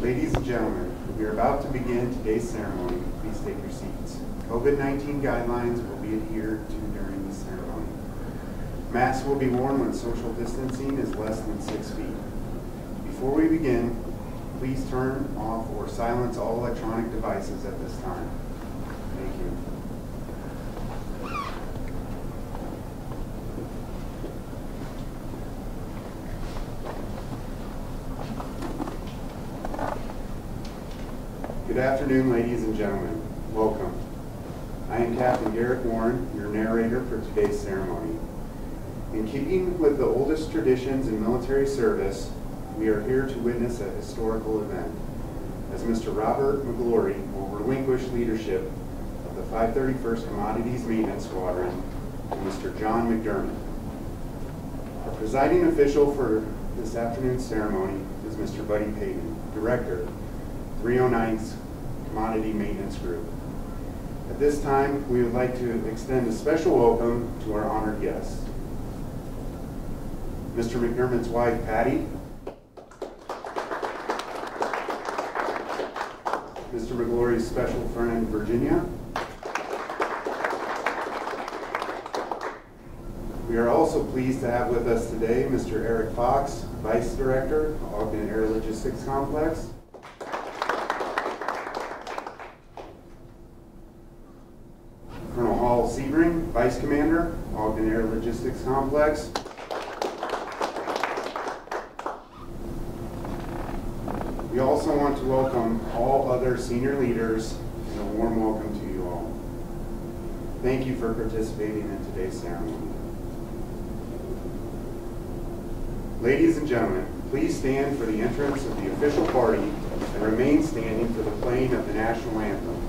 Ladies and gentlemen, we are about to begin today's ceremony. Please take your seats. COVID-19 guidelines will be adhered to during the ceremony. Masks will be worn when social distancing is less than 6 feet. Before we begin, please turn off or silence all electronic devices at this time. Thank you. Good afternoon, ladies and gentlemen. Welcome. I am Captain Garrett Warren, your narrator for today's ceremony. In keeping with the oldest traditions in military service, we are here to witness a historical event, as Mr. Robert McGlory will relinquish leadership of the 531st Commodities Maintenance Squadron to Mr. John McDermott. Our presiding official for this afternoon's ceremony is Mr. Buddy Payton, Director, 309th Commodity Maintenance Group. At this time, we would like to extend a special welcome to our honored guests. Mr. McDermott's wife, Patty, Mr. McGlory's special friend, Virginia. We are also pleased to have with us today Mr. Eric Fox, Vice Director, Ogden Air Logistics Complex. Colonel Hall Sebring, Vice Commander, Ogden Air Logistics Complex. We also want to welcome all other senior leaders and a warm welcome to you all. Thank you for participating in today's ceremony. Ladies and gentlemen, please stand for the entrance of the official party and remain standing for the playing of the national anthem.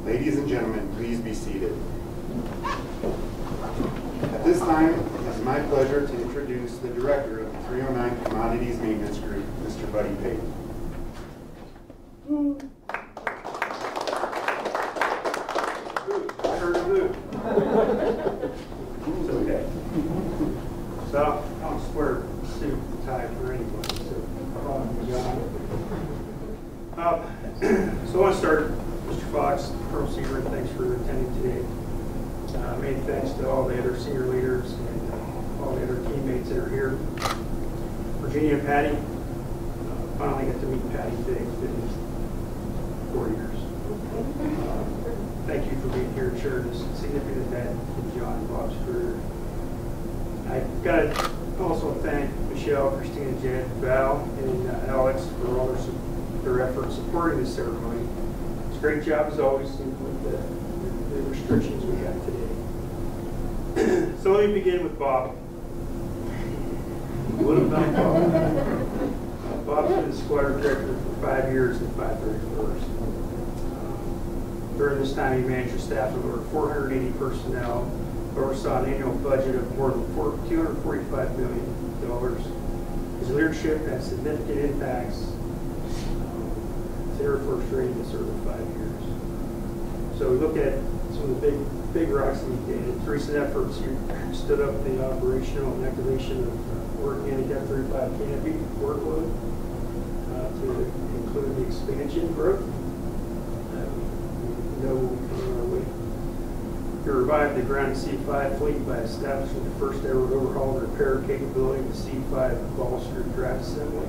Ladies and gentlemen, please be seated. At this time, it is my pleasure to introduce the Director of the 309 Commodities Maintenance Group, Mr. Buddy Payton. I heard a boo. It's okay. So, I don't swear suit and tie for anyone. So I want to start, Mr. Fox, Colonel Sebring, thanks for attending today. Many thanks to all the other senior leaders and all the other teammates that are here. Virginia and Patty, finally got to meet Patty today. It's been 4 years. Thank you for being here and sharing this significant event in John and Bob's career. I've got to also thank Michelle, Christina, Janet, Val, and Alex for all their efforts supporting this ceremony. It's a great job as always with the restrictions we have today. So let me begin with Bob. What about Bob? Bob's been the squadron director for 5 years in 531st. During this time, he managed a staff of over 480 personnel, oversaw an annual budget of more than $245 million. His leadership had significant impacts to Air Force training to serve 5 years. So we look at some of the big big rocks in its recent efforts, you stood up the operational and activation of organic F-35 canopy workload to include the expansion growth. We know will be coming our way. You revived the ground C-5 fleet by establishing the first ever overhaul and repair capability of the C-5 ball screw drive assembly.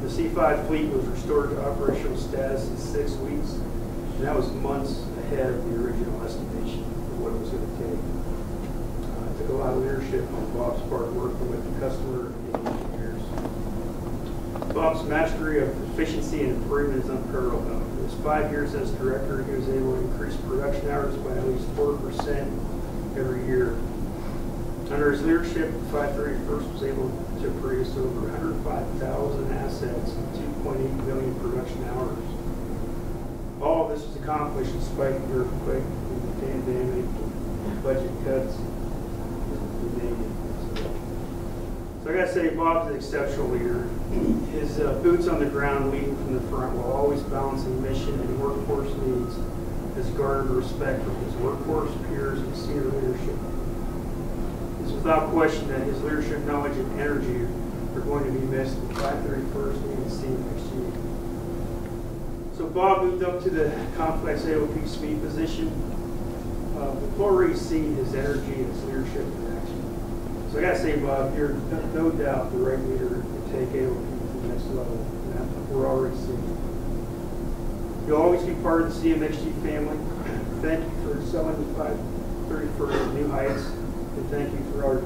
The C-5 fleet was restored to operational status in 6 weeks, and that was months ahead of the original estimation of what it was going to take. It took a lot of leadership on Bob's part working with the customer and engineers. Bob's mastery of efficiency and improvement is unparalleled. In his 5 years as director, he was able to increase production hours by at least 4% every year. Under his leadership, the 531st was able to produce over 105,000 assets and 2.8 million production hours. All of this was accomplished despite the earthquake and the pandemic, budget cuts, you name it. So I gotta say, Bob's an exceptional leader. His boots on the ground, leading from the front, while always balancing mission and workforce needs, has garnered respect from his workforce, peers, and senior leadership. It's without question that his leadership, knowledge, and energy are going to be missed in 531st and CMMXS. So Bob moved up to the complex AOP SME position. Before we've seen his energy and his leadership in action. So I gotta say, Bob, you're no doubt the right leader to take AOP to the next level. And that's what we're already seeing. You'll always be part of the CMMXS family. Thank you for selling the 531st to new heights, and thank you for all you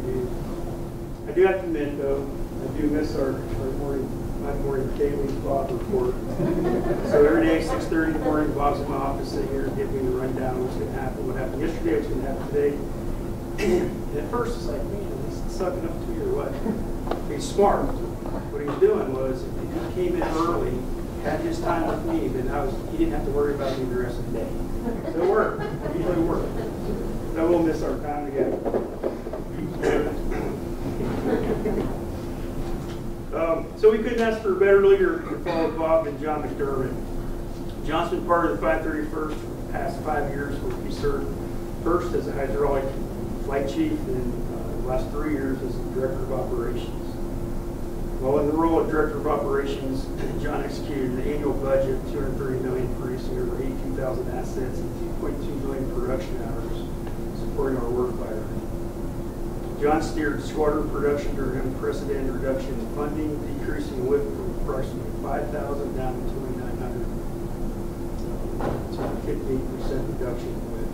do. I do have to admit, though, I do miss my morning daily Bob report. So every day, 6:30 in the morning, Bob's in my office sitting here giving me the rundown of what's going to happen, what happened yesterday, what's going to happen today. And at first, it's like, man, he's sucking up to me or what? He's smart. What he was doing was, if he came in early, had his time with me, then he didn't have to worry about me the rest of the day. So it worked. It usually worked. So we'll miss our time together. So we couldn't ask for a better leader to follow Bob than John McDermott. John's been part of the 531st for the past 5 years, where he served first as a hydraulic flight chief and the last 3 years as the director of operations. While in the role of director of operations, John executed an annual budget of $230 million, producing over 82,000 assets and 2.2 million production hours, supporting our workfire. John steered squadron production during an unprecedented reduction in funding, decreasing WIP from approximately 5,000 down to 2,900. It's a 58% reduction in WIP.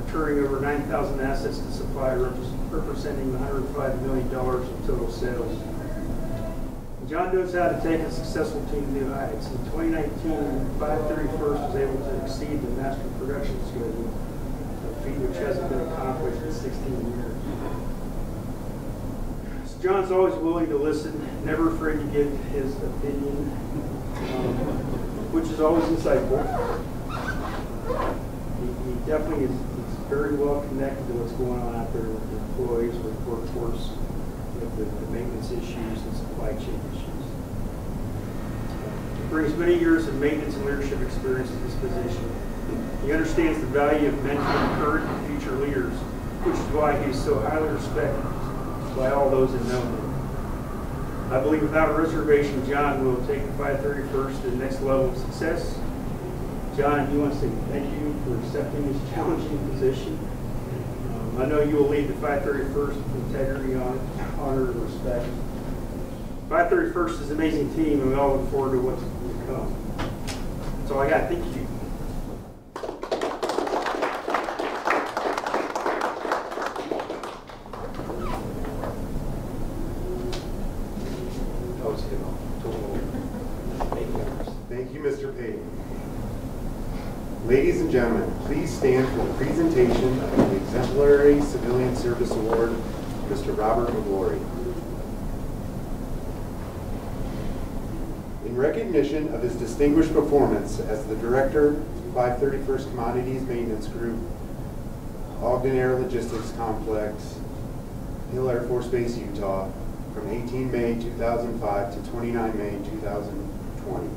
Returning over 9,000 assets to supply, representing $105 million in total sales. John knows how to take a successful team to new heights. In 2019, 531st was able to exceed the master production schedule, a feat which hasn't been accomplished in 16 years. So John's always willing to listen, never afraid to give his opinion, which is always insightful. He definitely is very well connected to what's going on out there with the employees, with the workforce, with the maintenance issues and supply chain issues. He brings many years of maintenance and leadership experience to this position. He understands the value of mentoring current and future leaders, which is why he is so highly respected by all those that know him. I believe without a reservation, John will take the 531st to the next level of success. John, he wants to thank you for accepting this challenging position. I know you will lead the 531st with integrity, honor, and respect. 531st is an amazing team, and we all look forward to what's to come. That's all I got. Thank you. Thank you, Mr. Payton. Ladies and gentlemen, please stand for the presentation of the Exemplary Civilian Service Award, Mr. Robert McGlory. In recognition of his distinguished performance as the Director, 531st Commodities Maintenance Group, Ogden Air Logistics Complex, Hill Air Force Base, Utah, from 18 May 2005 to 29 May 2020.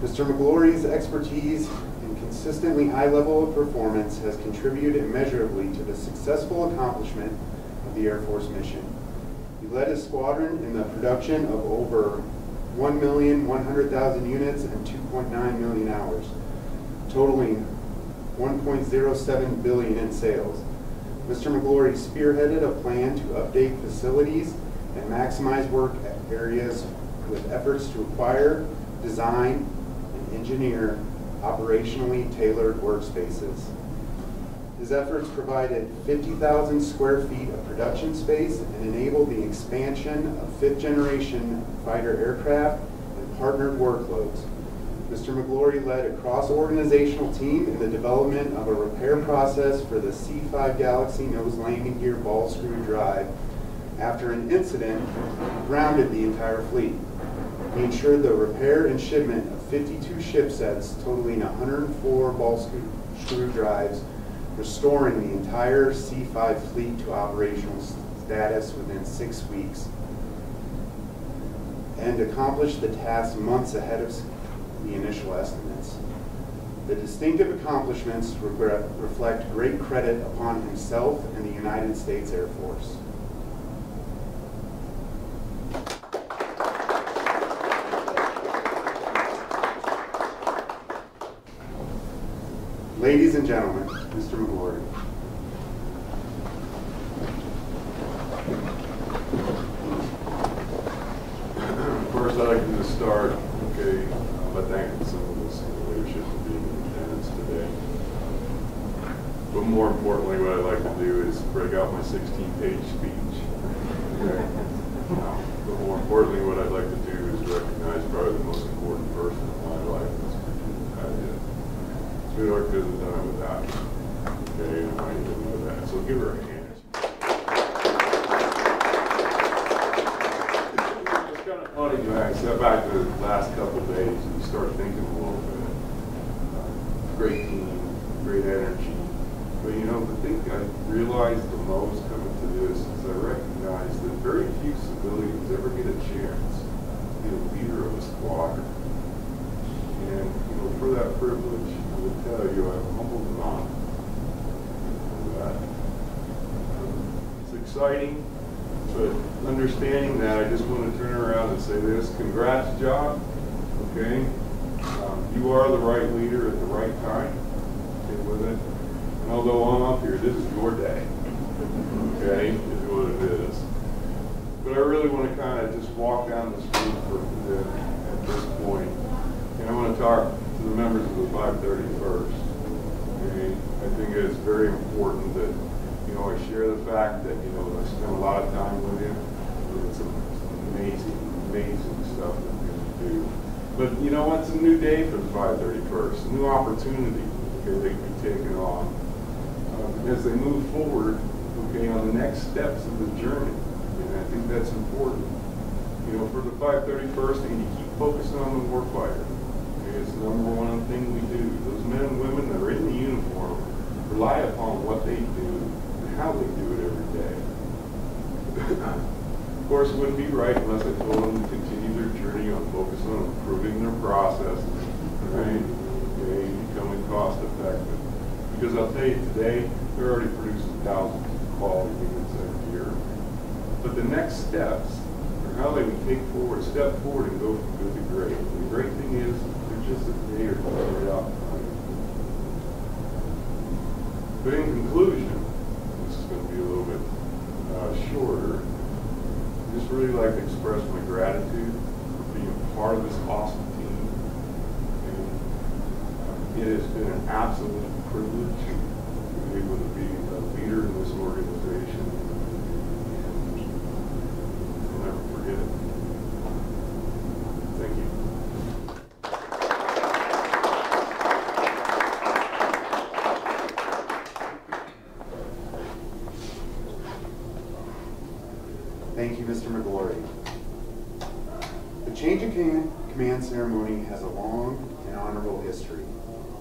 Mr. McGlory's expertise and consistently high level of performance has contributed immeasurably to the successful accomplishment of the Air Force mission. He led his squadron in the production of over 1,100,000 units and 2.9 million hours, totaling 1.07 billion in sales. Mr. McGlory spearheaded a plan to update facilities and maximize work areas with efforts to acquire, design, and engineer operationally tailored workspaces. His efforts provided 50,000 square feet of production space and enabled the expansion of fifth-generation fighter aircraft and partnered workloads. Mr. McGlory led a cross-organizational team in the development of a repair process for the C-5 Galaxy nose landing gear ball screw drive after an incident grounded the entire fleet. He ensured the repair and shipment of 52 ship sets totaling 104 ball screw drives, restoring the entire C-5 fleet to operational status within 6 weeks, and accomplished the task months ahead of the initial estimates. The distinctive accomplishments reflect great credit upon himself and the United States Air Force. Ladies and gentlemen, Mr. McGlory. First, I'd like to just start, by thanking some of the senior leadership for being in attendance today. But more importantly, what I'd like to do is break out my 16-page speech. Okay? But more importantly, what I'd like to do is recognize probably the most important person in my life, Sweetheart couldn't have done it without me. Okay, and I didn't know that. So give her a hand. It's kind of funny, when I step back to the last couple of days and you start thinking a little bit. Great team, great energy. But you know, the thing I realized the most coming to this is I recognize that very few civilians ever get a chance to be a leader of a squadron. And you know, for that privilege, I would tell you I'm humbled and honored for that. It's exciting, but understanding that, I just want to turn around and say this: congrats, John. Okay, you are the right leader at the right time. Okay, with it. And although I'm up here, this is your day. Okay, is what it is. But I really want to kind of just walk down the street at this point. And I want to talk to the members of the 531st. Okay? I think it's very important that, you know, I share the fact that, you know, I spent a lot of time with you. It's some amazing, amazing stuff that we do. But, you know what? It's a new day for the 531st, a new opportunity, okay, they can be taken on as they move forward, okay, on the next steps of the journey. And I think that's important. You know, for the 531st, and you keep focusing on the warfighter. It's the number one thing we do. Those men and women that are in the uniform rely upon what they do and how they do it every day. Of course, it wouldn't be right unless I told them to continue their journey on focusing on improving their processes, right? Okay, becoming cost effective. Because I'll tell you today, they're already producing thousands of quality units every year. But the next steps are how they would step forward and go from good to great. And the great thing is, just a day or two right out. But in conclusion, this is going to be a little bit shorter. I just really like to express my gratitude for being part of this awesome team. And it has been an absolute privilege to be able to be a leader in this organization. And I'll never forget it. Thank you. Thank you, Mr. McGlory. The change of command ceremony has a long and honorable history.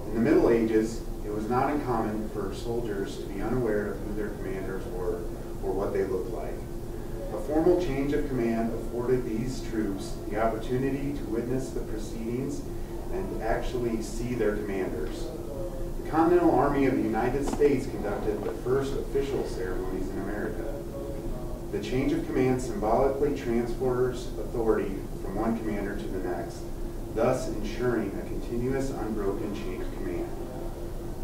In the Middle Ages, it was not uncommon for soldiers to be unaware of who their commanders were or what they looked like. A formal change of command afforded these troops the opportunity to witness the proceedings and actually see their commanders. The Continental Army of the United States conducted the first official ceremonies in America. The change of command symbolically transfers authority from one commander to the next, thus ensuring a continuous, unbroken chain of command.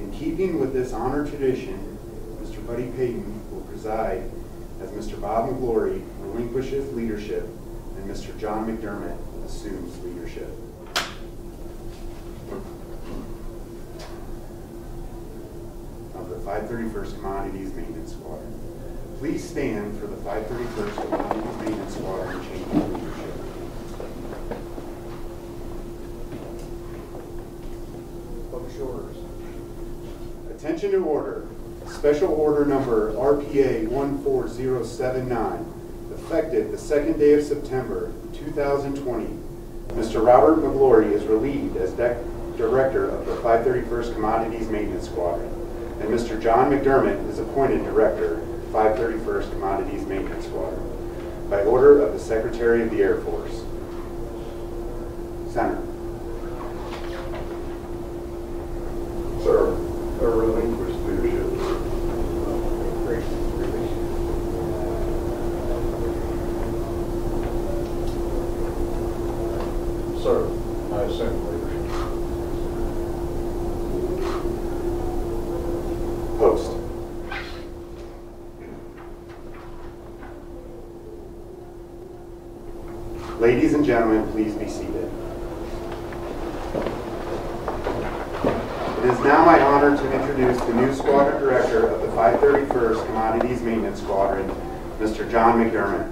In keeping with this honor tradition, Mr. Buddy Payton will preside as Mr. Bob McGlory relinquishes leadership and Mr. John McDermott assumes leadership. Of the 531st Commodities Maintenance Squadron. Please stand for the 531st Commodities Maintenance Squadron change of leadership. Publish orders. Attention to order. Special order number RPA 14079, effective the 2nd day of September 2020. Mr. Robert McGlory is relieved as Director of the 531st Commodities Maintenance Squadron, and Mr. John McDermott is appointed Director, 531st Commodities Maintenance Squadron, by order of the Secretary of the Air Force. Center. Sir, I relinquish leadership. Sir, I assume leadership. Post. Ladies and gentlemen, please be seated. It is now my honor to introduce the new Squadron Director of the 531st Commodities Maintenance Squadron, Mr. John McDermott.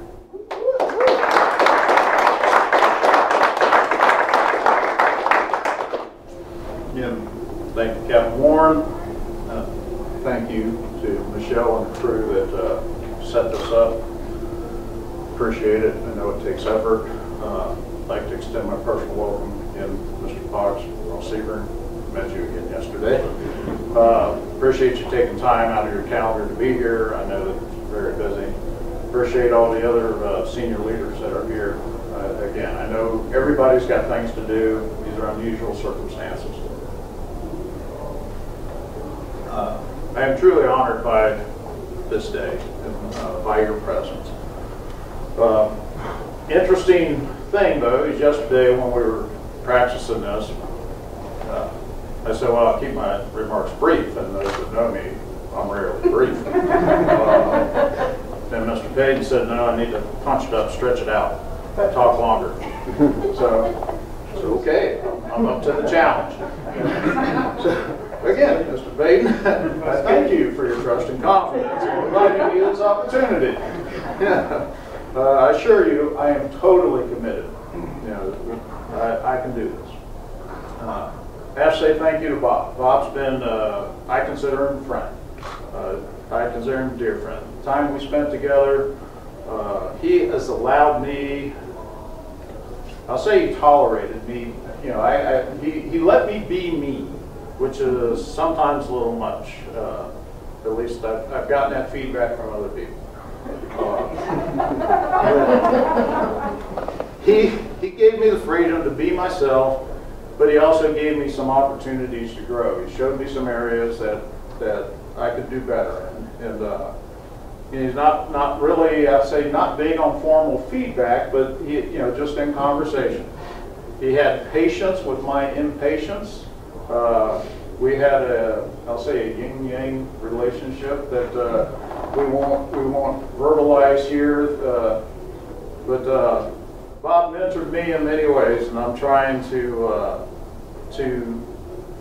Again, thank you, Captain Warren. Thank you to Michelle and the crew that set this up. Appreciate it. I know it takes effort. I'd like to extend my personal welcome again, Mr. Fox, Ross Seaburn. Met you again yesterday. Appreciate you taking time out of your calendar to be here. I know that it's very busy. Appreciate all the other senior leaders that are here. Again, I know everybody's got things to do. These are unusual circumstances. I am truly honored by this day and by your presence. Interesting thing, though, is yesterday when we were practicing this, I said, well, I'll keep my remarks brief, and those that know me, I'm rarely brief. Then Mr. Payton said, no, I need to punch it up, stretch it out, talk longer. So okay, I'm up to the challenge. So, again, Mr. Payton, I thank you for your trust and confidence in providing me this opportunity. I assure you, I am totally committed. You know, I can do this. I have to say thank you to Bob. Bob's been, I consider him a friend. I consider him a dear friend. The time we spent together, he has allowed me, I'll say he tolerated me. You know, he let me be me, which is sometimes a little much. At least I've gotten that feedback from other people. He gave me the freedom to be myself, but he also gave me some opportunities to grow. He showed me some areas that I could do better in. And he's not really, I say, not big on formal feedback, but he, you know, just in conversation. He had patience with my impatience. We had I'll say, a yin-yang relationship that we won't verbalize here. But Bob mentored me in many ways, and I'm trying to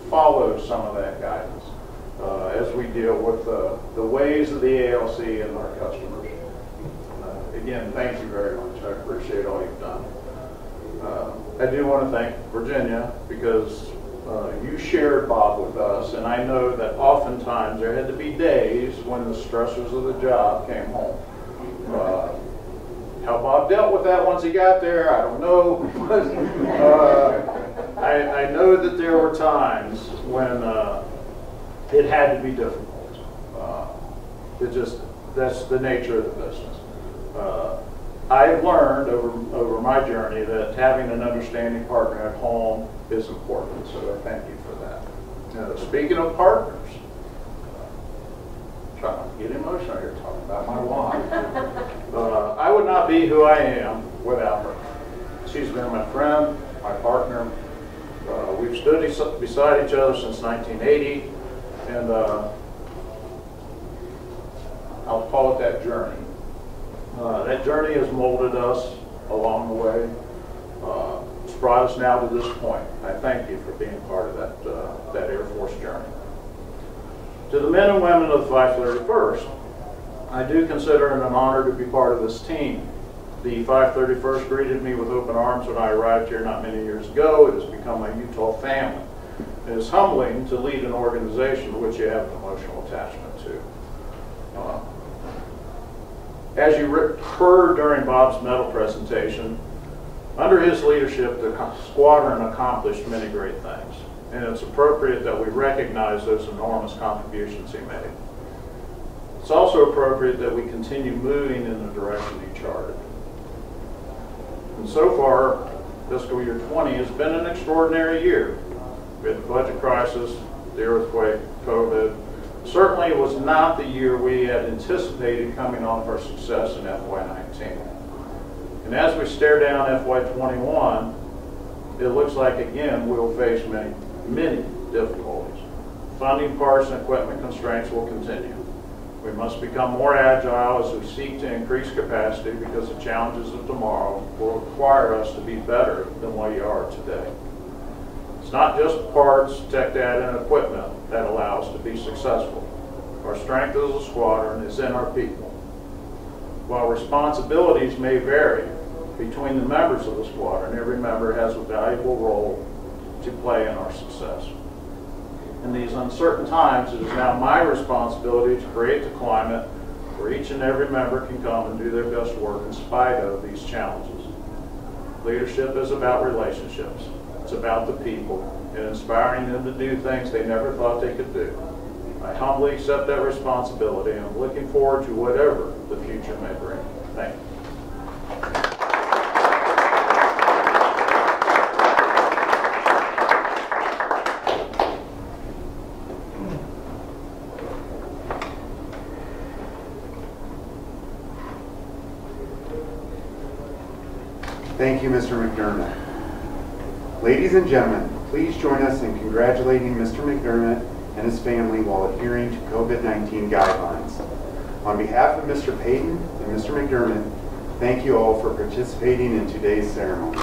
follow some of that guidance as we deal with the ways of the ALC and our customers. Again, thank you very much. I appreciate all you've done. I do want to thank Virginia because you shared Bob with us, and I know that oftentimes there had to be days when the stressors of the job came home. How Bob dealt with that once he got there, I don't know. I know that there were times when it had to be difficult. That's the nature of the business. I've learned over my journey that having an understanding partner at home is important, so I thank you for that. Speaking of partners, trying not to get emotional here talking about my wife. I would not be who I am without her. She's been my friend, my partner. We've stood beside each other since 1980, and I'll call it that journey. That journey has molded us along the way. It's brought us now to this point. I thank you for being part of that Air Force journey. To the men and women of the 531st, I do consider it an honor to be part of this team. The 531st greeted me with open arms when I arrived here not many years ago. It has become my Utah family. It is humbling to lead an organization to which you have an emotional attachment to. As you heard during Bob's medal presentation, under his leadership, the squadron accomplished many great things, and it's appropriate that we recognize those enormous contributions he made. It's also appropriate that we continue moving in the direction he charted. And so far, fiscal year 20 has been an extraordinary year. We had the budget crisis, the earthquake, COVID. Certainly it was not the year we had anticipated coming off our success in FY19. And as we stare down FY21, it looks like again we'll face many difficulties. Funding, parts, and equipment constraints will continue. We must become more agile as we seek to increase capacity because the challenges of tomorrow will require us to be better than what we are today. It's not just parts, tech data, and equipment that allow us to be successful. Our strength as a squadron is in our people. While responsibilities may vary between the members of the squadron, every member has a valuable role to play in our success. In these uncertain times, it is now my responsibility to create the climate where each and every member can come and do their best work in spite of these challenges. Leadership is about relationships. It's about the people and inspiring them to do things they never thought they could do. I humbly accept that responsibility and I'm looking forward to whatever the future may bring. Thank you. Thank you, Mr. McDermott. Ladies and gentlemen, please join us in congratulating Mr. McDermott and his family while adhering to COVID-19 guidelines. On behalf of Mr. Payton and Mr. McDermott, thank you all for participating in today's ceremony.